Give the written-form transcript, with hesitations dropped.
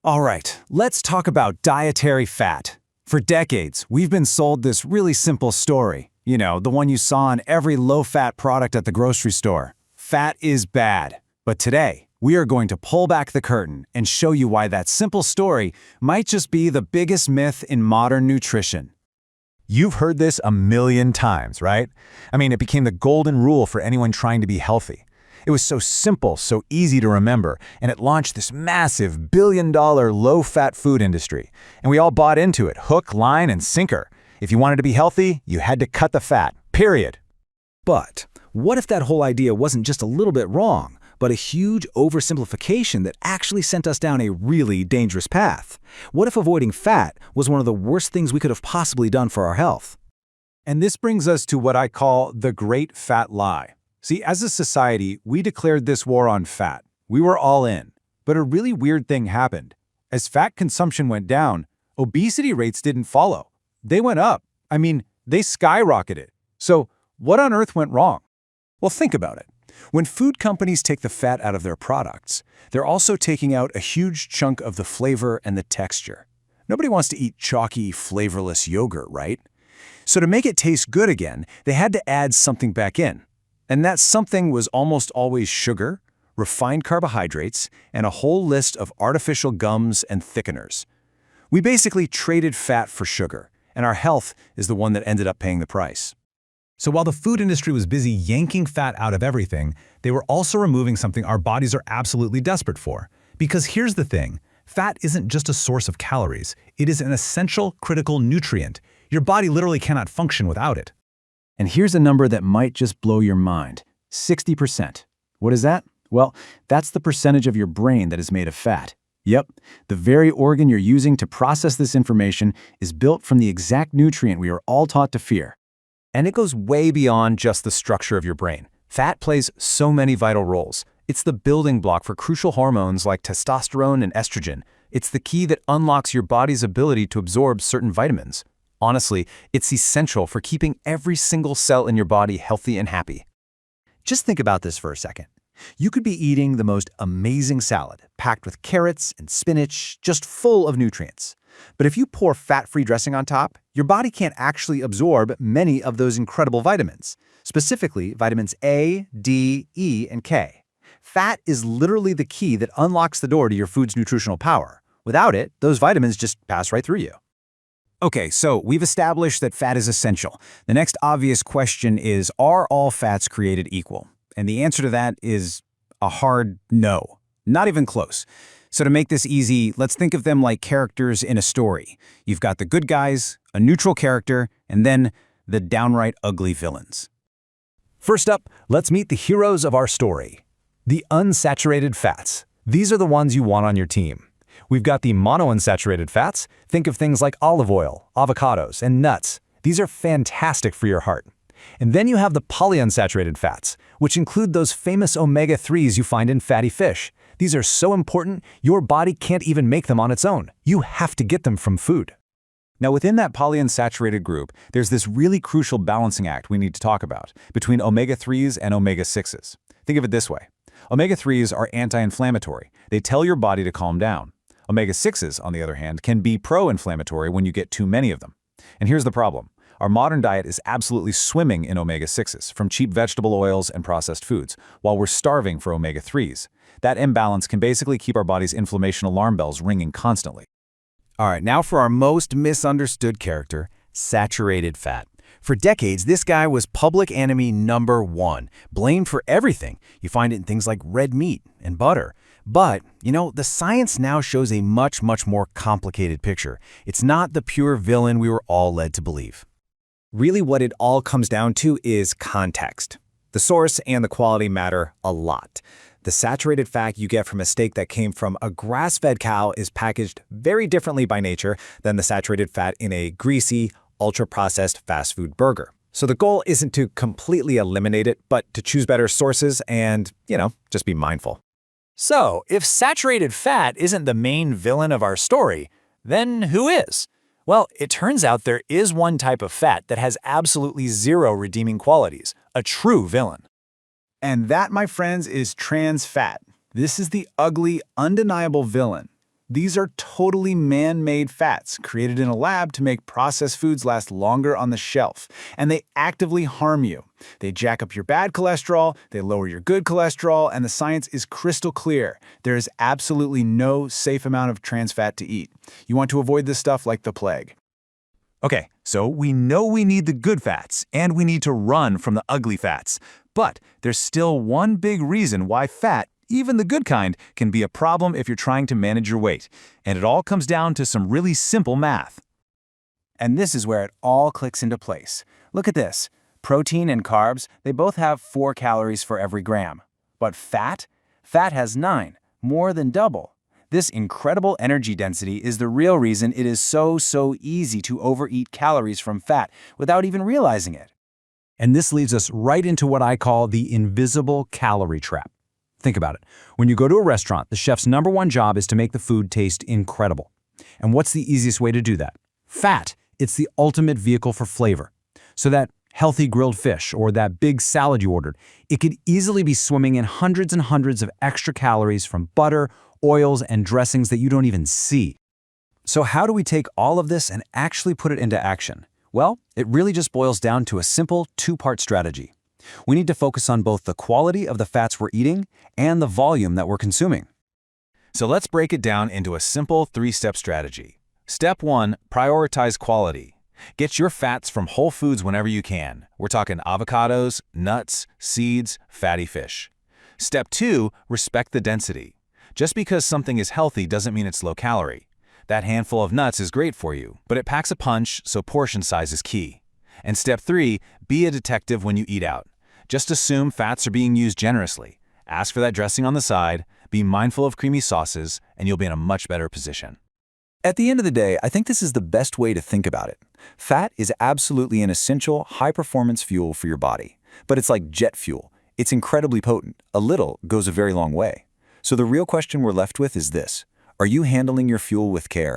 All right, let's talk about dietary fat. For decades, we've been sold this really simple story. You know, the one you saw on every low-fat product at the grocery store. Fat is bad. But today, we are going to pull back the curtain and show you why that simple story might just be the biggest myth in modern nutrition. You've heard this a million times, right? I mean, it became the golden rule for anyone trying to be healthy. It was so simple, so easy to remember, and it launched this massive billion-dollar low-fat food industry. And we all bought into it, hook, line, and sinker. If you wanted to be healthy, you had to cut the fat, period. But what if that whole idea wasn't just a little bit wrong, but a huge oversimplification that actually sent us down a really dangerous path? What if avoiding fat was one of the worst things we could have possibly done for our health? And this brings us to what I call the great fat lie. See, as a society, we declared this war on fat. We were all in. But a really weird thing happened. As fat consumption went down, obesity rates didn't follow. They went up. I mean, they skyrocketed. So what on earth went wrong? Well, think about it. When food companies take the fat out of their products, they're also taking out a huge chunk of the flavor and the texture. Nobody wants to eat chalky, flavorless yogurt, right? So to make it taste good again, they had to add something back in. And that something was almost always sugar, refined carbohydrates, and a whole list of artificial gums and thickeners. We basically traded fat for sugar, and our health is the one that ended up paying the price. So while the food industry was busy yanking fat out of everything, they were also removing something our bodies are absolutely desperate for. Because here's the thing, fat isn't just a source of calories, it is an essential, critical nutrient. Your body literally cannot function without it. And here's a number that might just blow your mind. 60%. What is that? Well, that's the percentage of your brain that is made of fat. Yep, the very organ you're using to process this information is built from the exact nutrient we are all taught to fear. And it goes way beyond just the structure of your brain. Fat plays so many vital roles. It's the building block for crucial hormones like testosterone and estrogen. It's the key that unlocks your body's ability to absorb certain vitamins. Honestly, it's essential for keeping every single cell in your body healthy and happy. Just think about this for a second. You could be eating the most amazing salad, packed with carrots and spinach, just full of nutrients. But if you pour fat-free dressing on top, your body can't actually absorb many of those incredible vitamins, specifically vitamins A, D, E, and K. Fat is literally the key that unlocks the door to your food's nutritional power. Without it, those vitamins just pass right through you. Okay, so we've established that fat is essential. The next obvious question is, are all fats created equal? And the answer to that is a hard no. Not even close. So to make this easy, let's think of them like characters in a story. You've got the good guys, a neutral character, and then the downright ugly villains. First up, let's meet the heroes of our story. The unsaturated fats. These are the ones you want on your team. We've got the monounsaturated fats. Think of things like olive oil, avocados, and nuts. These are fantastic for your heart. And then you have the polyunsaturated fats, which include those famous omega-3s you find in fatty fish. These are so important, your body can't even make them on its own. You have to get them from food. Now, within that polyunsaturated group, there's this really crucial balancing act we need to talk about between omega-3s and omega-6s. Think of it this way. Omega-3s are anti-inflammatory. They tell your body to calm down. Omega-6s, on the other hand, can be pro-inflammatory when you get too many of them. And here's the problem. Our modern diet is absolutely swimming in omega-6s from cheap vegetable oils and processed foods, while we're starving for omega-3s. That imbalance can basically keep our body's inflammation alarm bells ringing constantly. All right, now for our most misunderstood character, saturated fat. For decades, this guy was public enemy number one, blamed for everything. You find it in things like red meat and butter. But, you know, the science now shows a much more complicated picture. It's not the pure villain we were all led to believe. Really, what it all comes down to is context. The source and the quality matter a lot. The saturated fat you get from a steak that came from a grass-fed cow is packaged very differently by nature than the saturated fat in a greasy, ultra-processed fast food burger. So the goal isn't to completely eliminate it, but to choose better sources and, just be mindful. So, if saturated fat isn't the main villain of our story, then who is? Well, it turns out there is one type of fat that has absolutely zero redeeming qualities, a true villain. And that, my friends, is trans fat. This is the ugly, undeniable villain. These are totally man-made fats created in a lab to make processed foods last longer on the shelf, and they actively harm you. They jack up your bad cholesterol, they lower your good cholesterol, and the science is crystal clear. There is absolutely no safe amount of trans fat to eat. You want to avoid this stuff like the plague. Okay, so we know we need the good fats, and we need to run from the ugly fats. But there's still one big reason why fat, even the good kind, can be a problem if you're trying to manage your weight. And it all comes down to some really simple math. And this is where it all clicks into place. Look at this. Protein and carbs, they both have 4 calories for every gram. But fat? Fat has 9, more than double. This incredible energy density is the real reason it is so easy to overeat calories from fat without even realizing it. And this leads us right into what I call the invisible calorie trap. Think about it. When you go to a restaurant, the chef's #1 job is to make the food taste incredible. And what's the easiest way to do that? Fat. It's the ultimate vehicle for flavor. So that healthy grilled fish or that big salad you ordered, it could easily be swimming in hundreds and hundreds of extra calories from butter, oils, and dressings that you don't even see. So how do we take all of this and actually put it into action? Well, it really just boils down to a simple 2-part strategy. We need to focus on both the quality of the fats we're eating and the volume that we're consuming. So let's break it down into a simple 3-step strategy. Step 1, prioritize quality. Get your fats from whole foods whenever you can. We're talking avocados, nuts, seeds, fatty fish. Step 2, respect the density. Just because something is healthy doesn't mean it's low calorie. That handful of nuts is great for you, but it packs a punch, so portion size is key. And step 3, be a detective when you eat out. Just assume fats are being used generously. Ask for that dressing on the side, be mindful of creamy sauces, and you'll be in a much better position. At the end of the day, I think this is the best way to think about it. Fat is absolutely an essential, high-performance fuel for your body. But it's like jet fuel. It's incredibly potent. A little goes a very long way. So the real question we're left with is this: are you handling your fuel with care?